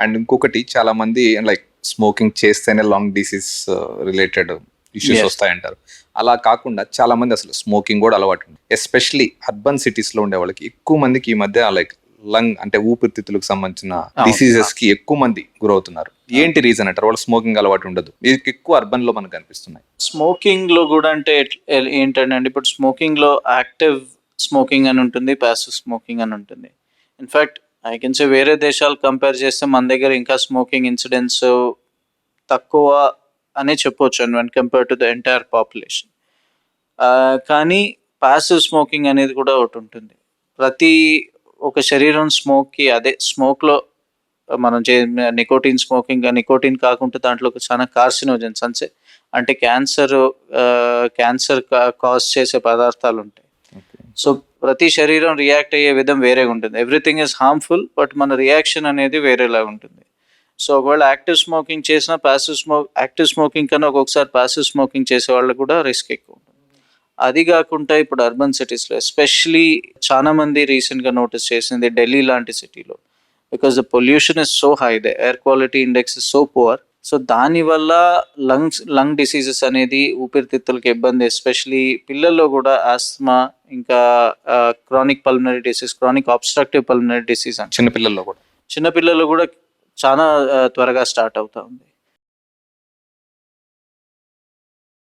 And ఇంకొకటి చాలా మంది లైక్ స్మోకింగ్ చేస్తేనే long disease related issues Yes. వస్తాయంటారు. అలా కాకుండా చాలా మంది అసలు స్మోకింగ్ కూడా అలవాటు ఉంది. ఎస్పెషలీ అర్బన్ సిటీస్ లో ఉండే వాళ్ళకి ఎక్కువ మందికి ఈ మధ్య లైక్ లంగ్ అంటే ఊపిరితిత్తులకు సంబంధించిన అవును. డిసీజెస్ కి ఎక్కువ మంది గురవుతున్నారు. ఏంటి రీజన్ అంటారు? వాళ్ళు స్మోకింగ్ అలవాటు ఉండదు, ఇది ఎక్కువ అర్బన్ లో మనకు కనిపిస్తున్నాయి. స్మోకింగ్ లో కూడా అంటే ఏంటంటే ఇప్పుడు స్మోకింగ్ లో యాక్టివ్ స్మోకింగ్ అని ఉంటుంది, ప్యాసివ్ స్మోకింగ్ అని ఉంటుంది. ఇన్ఫాక్ట్ ఐ కెన్ సే వేరే దేశాలు కంపేర్ చేస్తే మన దగ్గర ఇంకా స్మోకింగ్ ఇన్సిడెంట్స్ తక్కువ అనే చెప్పొచ్చు when compare to the entire population. కానీ ప్యాసివ్ స్మోకింగ్ అనేది కూడా ఒకటి ఉంటుంది. ప్రతి ఒక శరీరం స్మోక్కి అదే స్మోక్లో మనం నికోటిన్ స్మోకింగ్, నికోటిన్ కాకుండా దాంట్లో చాలా కార్సినోజన్స్ అంటే క్యాన్సర్ కాజ్ చేసే పదార్థాలు ఉంటాయి. సో ప్రతి శరీరం రియాక్ట్ అయ్యే విధం వేరేగా ఉంటుంది. ఎవ్రీథింగ్ ఈజ్ హార్మ్ఫుల్, బట్ మన రియాక్షన్ అనేది వేరేలా ఉంటుంది. సో ఒకవేళ యాక్టివ్ స్మోకింగ్ చేసినా యాక్టివ్ స్మోకింగ్ కన్నా ఒక్కొక్కసారి ప్యాసివ్ స్మోకింగ్ చేసే వాళ్ళకి కూడా రిస్క్ ఎక్కువ ఉంటుంది. అది కాకుండా ఇప్పుడు అర్బన్ సిటీస్లో ఎస్పెషలీ చాలా మంది రీసెంట్గా నోటీస్ చేసింది ఢిల్లీ లాంటి సిటీలో, because the pollution is so high, the air quality index is so poor. So దానివల్ల లంగ్ డిసీజెస్ అనేది ఊపిరితిత్తులకి ఇబ్బంది, ఎస్పెషలీ పిల్లల్లో కూడా ఆస్మా, ఇంకా chronic pulmonary disease, chronic obstructive pulmonary disease అని చిన్నపిల్లల్లో కూడా చిన్నపిల్లలు కూడా చాలా త్వరగా స్టార్ట్ అవుతా ఉంది.